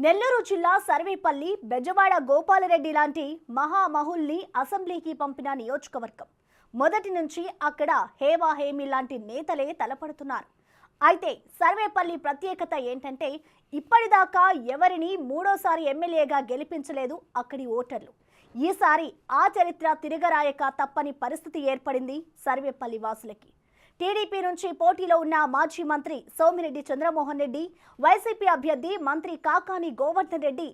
నెల్లూరు జిల్లా సర్వేపల్లి బెజవాడ గోపాలరెడ్డి లాంటి మహామహుల్ని అసెంబ్లీకి పంపిన నియోజకవర్గం. మొదటి నుంచి అక్కడ హేవా హేమి లాంటి నేతలే తలపడుతున్నారు. అయితే సర్వేపల్లి ప్రత్యేకత ఏంటంటే ఇప్పటిదాకా ఎవరిని మూడోసారి ఎమ్మెల్యేగా గెలిపించలేదు అక్కడి ఓటర్లు. ఈసారి ఆ చరిత్ర తిరగరాయక తప్పని పరిస్థితి ఏర్పడింది సర్వేపల్లి వాసులకి. టీడీపీ నుంచి పోటీలో ఉన్న మాజీ మంత్రి సోమిరెడ్డి చంద్రమోహన్ రెడ్డి, వైసీపీ అభ్యర్థి మంత్రి కాకాని గోవర్ధన్ రెడ్డి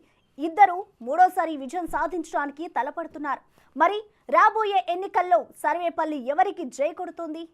ఇద్దరు మూడోసారి విజయం సాధించడానికి తలపడుతున్నారు. మరి రాబోయే ఎన్నికల్లో సర్వేపల్లి ఎవరికి జై కొడుతుంది?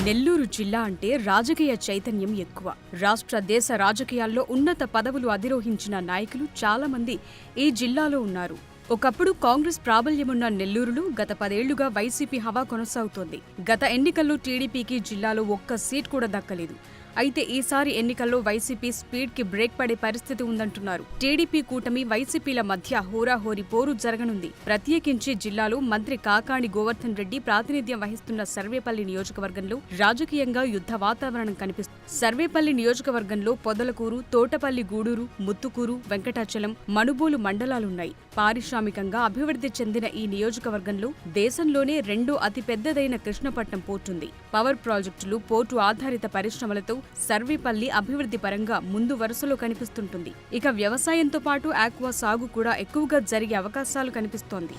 నెల్లూరు జిల్లా అంటే రాజకీయ చైతన్యం ఎక్కువ. రాష్ట్ర దేశ రాజకీయాల్లో ఉన్నత పదవులు అధిరోహించిన నాయకులు చాలా మంది ఈ జిల్లాలో ఉన్నారు. ఒకప్పుడు కాంగ్రెస్ ప్రాబల్యమున్న నెల్లూరులో గత 10 ఏళ్లుగా వైసీపీ హవా కొనసాగుతోంది. గత ఎన్నికల్లో టీడీపీకి జిల్లాలో ఒక్క సీట్ కూడా దక్కలేదు. అయితే ఈసారి ఎన్నికల్లో వైసీపీ స్పీడ్ కి బ్రేక్ పడే పరిస్థితి ఉందంటున్నారు. టీడీపీ కూటమి వైసీపీల మధ్య హోరాహోరీ పోరు జరగనుంది. ప్రత్యేకించి జిల్లాలో మంత్రి కాకాని గోవర్ధన్ రెడ్డి ప్రాతినిధ్యం వహిస్తున్న సర్వేపల్లి నియోజకవర్గంలో రాజకీయంగా యుద్ధ వాతావరణం కనిపిస్తుంది. సర్వేపల్లి నియోజకవర్గంలో పొదలకూరు, తోటపల్లి గూడూరు, ముత్తుకూరు, వెంకటాచలం, మనుబోలు మండలాలున్నాయి. పారిశ్రామికంగా అభివృద్ధి చెందిన ఈ నియోజకవర్గంలో దేశంలోనే రెండో అతిపెద్దదైన కృష్ణపట్నం పోర్టుంది. పవర్ ప్రాజెక్టులు, పోర్టు ఆధారిత పరిశ్రమలతో సర్వేపల్లి అభివృద్ధి పరంగా ముందు వరుసలో కనిపిస్తుంటుంది. ఇక వ్యవసాయంతో పాటు ఆక్వా సాగు కూడా ఎక్కువగా జరిగే అవకాశాలు కనిపిస్తోంది.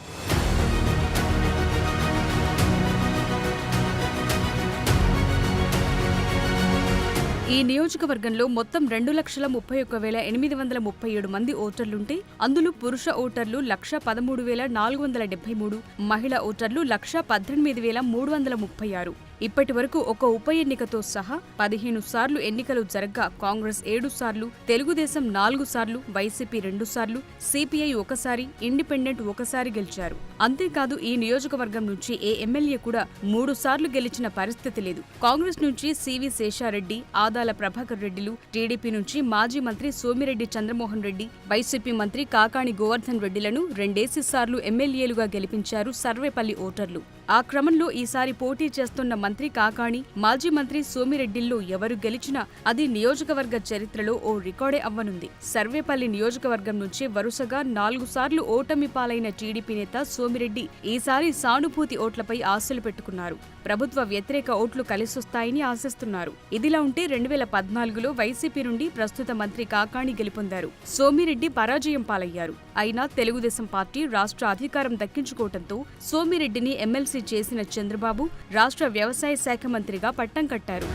ఈ నియోజకవర్గంలో మొత్తం 2,31,837 మంది ఓటర్లుంటే అందులో పురుష ఓటర్లు 1,13,473, మహిళా ఓటర్లు 1,18,336. ఇప్పటి వరకు ఒక ఉప ఎన్నికతో సహా 15 సార్లు ఎన్నికలు జరగ్గా కాంగ్రెస్ 7 సార్లు, తెలుగుదేశం 4 సార్లు, వైసీపీ 2 సార్లు, సిపిఐ 1 సారి, ఇండిపెండెంట్ 1 సారి గెలిచారు. అంతేకాదు ఈ నియోజకవర్గం నుంచి ఏ ఎమ్మెల్యే కూడా 3 సార్లు గెలిచిన పరిస్థితి లేదు. కాంగ్రెస్ నుంచి సివి శేషారెడ్డి, ఆదాల ప్రభాకర్ రెడ్డిలు, టీడీపీ నుంచి మాజీ మంత్రి సోమిరెడ్డి చంద్రమోహన్ రెడ్డి, వైసీపీ మంత్రి కాకాని గోవర్ధన్ రెడ్డిలను 2 సార్లు ఎమ్మెల్యేలుగా గెలిపించారు సర్వేపల్లి ఓటర్లు. ఆ క్రమంలో ఈసారి పోటీ చేస్తున్న మంత్రి కాకాని, మాజీ మంత్రి సోమిరెడ్డిల్లో ఎవరు గెలిచినా అది నియోజకవర్గ చరిత్రలో ఓ రికార్డే అవ్వనుంది. సర్వేపల్లి నియోజకవర్గం నుంచి వరుసగా 4 సార్లు ఓటమి పాలైన టీడీపీ నేత సోమిరెడ్డి ఈసారి సానుభూతి ఓట్లపై ఆశలు పెట్టుకున్నారు. ప్రభుత్వ వ్యతిరేక ఓట్లు కలిసొస్తాయని ఆశిస్తున్నారు. ఇదిలా ఉంటే 2014లో వైసీపీ నుండి ప్రస్తుత మంత్రి కాకాని గెలుపొందారు. సోమిరెడ్డి పరాజయం పాలయ్యారు. అయినా తెలుగుదేశం పార్టీ రాష్ట్ర అధికారం దక్కించుకోవడంతో సోమిరెడ్డిని ఎమ్మెల్సీ చేసిన చంద్రబాబు రాష్ట్ర వ్యవసాయ శాఖ మంత్రిగా పట్టం కట్టారు.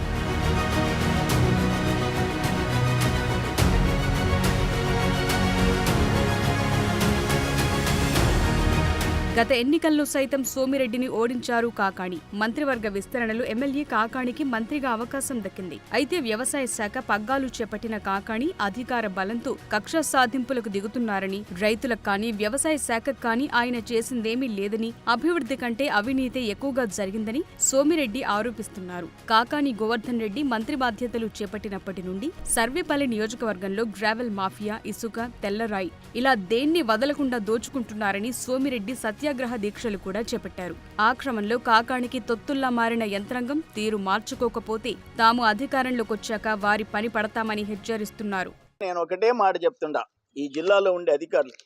గత ఎన్నికల్లో సైతం సోమిరెడ్డిని ఓడించారు కాకాని. మంత్రివర్గ విస్తరణలో ఎమ్మెల్యే కాకానికి మంత్రిగా అవకాశం దక్కింది. అయితే వ్యవసాయ శాఖ పగ్గాలు చేపట్టిన కాకాని అధికార బలంతో కక్ష సాధింపులకు దిగుతున్నారని, రైతులకు కానీ వ్యవసాయ శాఖకు కానీ ఆయన చేసిందేమీ లేదని, అభివృద్ధి కంటే అవినీతి ఎక్కువగా జరిగిందని సోమిరెడ్డి ఆరోపిస్తున్నారు. కాకాని గోవర్ధన్ రెడ్డి మంత్రి బాధ్యతలు చేపట్టినప్పటి నుండి సర్వేపల్లి నియోజకవర్గంలో గ్రావెల్ మాఫియా, ఇసుక, తెల్లరాయి ఇలా దేన్ని వదలకుండా దోచుకుంటున్నారని సోమిరెడ్డి సత్యాగ్రహ దీక్షలు కూడా చేపట్టారు. ఆ క్రమంలో కాకానికి తొత్తుల్లా మారిన యంత్రాంగం తీరు మార్చుకోకపోతే తాము అధికారంలోకొచ్చాక వారి పని పడతామని హెచ్చరిస్తున్నారు. నేను ఒకటే మాట చెప్తుండా ఈ జిల్లాలో ఉండే అధికారులకి,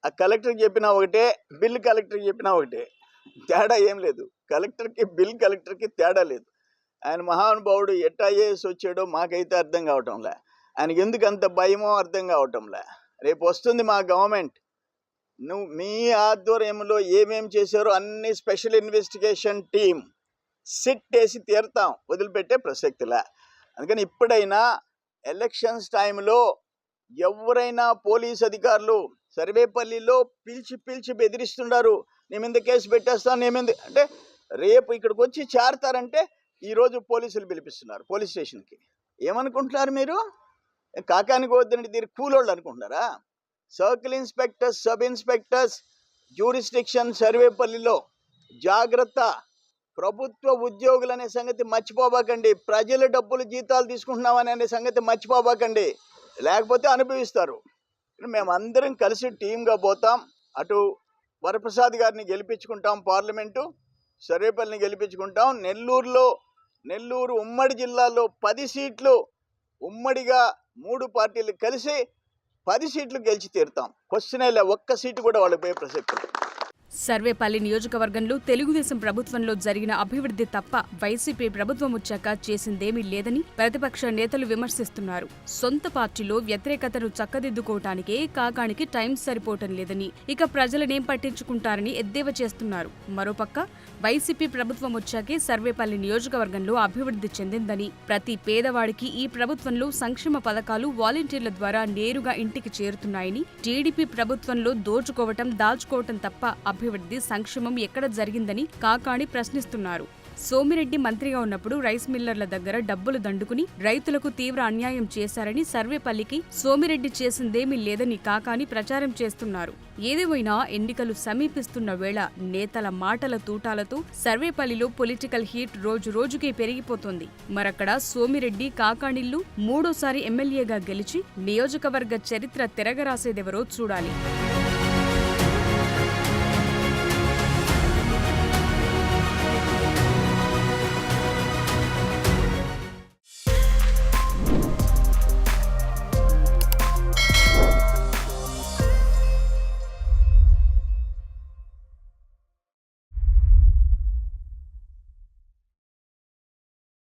ఆ కలెక్టర్ చెప్పినా ఒకటే, బిల్ కలెక్టర్ చెప్పినా ఒకటే, తేడా ఏం లేదు. కలెక్టర్కి బిల్ కలెక్టర్కి తేడా లేదు. ఆయన మహానుభావుడు ఎట్టా ఐఏఎస్ వచ్చాడో మాకైతే అర్థం కావటంలే. ఆయనకి ఎందుకు అంత భయమో అర్థం కావటంలే. రేపు వస్తుంది మా గవర్నమెంట్, మీ ఆధ్వర్యంలో ఏమేం చేశారో అన్ని స్పెషల్ ఇన్వెస్టిగేషన్ టీం సిట్ వేసి తీరుతాం, వదిలిపెట్టే ప్రసక్తిలే. అందుకని ఇప్పుడైనా ఎలక్షన్స్ టైంలో ఎవరైనా పోలీస్ అధికారులు సర్వేపల్లిలో పిలిచి బెదిరిస్తున్నారు, నీ మీద కేసు పెట్టేస్తాను, నీ మీద అంటే రేపు ఇక్కడికి వచ్చి చేరతారంటే ఈరోజు పోలీసులు పిలిపిస్తున్నారు పోలీస్ స్టేషన్కి. ఏమనుకుంటున్నారు మీరు? కాకానికి వద్దని దీనికి కూలోళ్ళు అనుకుంటున్నారా? Circle inspectors, sub inspectors, jurisdiction సర్వేపల్లిలో జాగ్రత్త. ప్రభుత్వ ఉద్యోగులు అనే సంగతి మర్చిపోబాకండి. ప్రజల డబ్బులు జీతాలు తీసుకుంటున్నామని అనే సంగతి మర్చిపోబాకండి, లేకపోతే అనుభవిస్తారు. మేమందరం కలిసి టీమ్గా పోతాం. అటు వరప్రసాద్ గారిని గెలిపించుకుంటాం పార్లమెంటు, సర్వేపల్లిని గెలిపించుకుంటాం. నెల్లూరు ఉమ్మడి జిల్లాలో 10 సీట్లు ఉమ్మడిగా 3 పార్టీలు కలిసి 10 సీట్లు గెలిచి తీరుతాం. క్వశ్చనే లే, ఒక్క సీటు కూడా వాళ్ళకి పోయే ప్రసక్తి లేదు. సర్వేపల్లి నియోజకవర్గంలో తెలుగుదేశం ప్రభుత్వంలో జరిగిన అభివృద్ధి తప్ప వైసీపీ ప్రభుత్వం వచ్చాక చేసిందేమీ లేదని ప్రతిపక్ష నేతలు విమర్శిస్తున్నారు. సొంత పార్టీలో వ్యతిరేకతను చక్కదిద్దుకోవటానికే కాకానికి టైం సరిపోవటం లేదని, ఇక ప్రజలనేం పట్టించుకుంటారని ఎద్దేవా చేస్తున్నారు. మరోపక్క వైసీపీ ప్రభుత్వం వచ్చాకే సర్వేపల్లి నియోజకవర్గంలో అభివృద్ధి చెందిందని, ప్రతి పేదవాడికి ఈ ప్రభుత్వంలో సంక్షేమ పథకాలు వాలంటీర్ల ద్వారా నేరుగా ఇంటికి చేరుతున్నాయని, టీడీపీ ప్రభుత్వంలో దోచుకోవటం దాచుకోవటం తప్ప అభివృద్ధి సంక్షేమం ఎక్కడ జరిగిందని కాకాణి ప్రశ్నిస్తున్నారు. సోమిరెడ్డి మంత్రిగా ఉన్నప్పుడు రైస్ మిల్లర్ల దగ్గర డబ్బులు దండుకుని రైతులకు తీవ్ర అన్యాయం చేశారని, సర్వేపల్లికి సోమిరెడ్డి చేసిందేమీ లేదని కాకాణి ప్రచారం చేస్తున్నారు. ఏదేమైనా ఎన్నికలు సమీపిస్తున్న వేళ నేతల మాటల తూటాలతో సర్వేపల్లిలో పొలిటికల్ హీట్ రోజు రోజుకి పెరిగిపోతోంది. మరక్కడ సోమిరెడ్డి కాకాణిళ్లు 3వ సారి ఎమ్మెల్యేగా గెలిచి నియోజకవర్గ చరిత్ర తిరగరాసేదెవరో చూడాలి.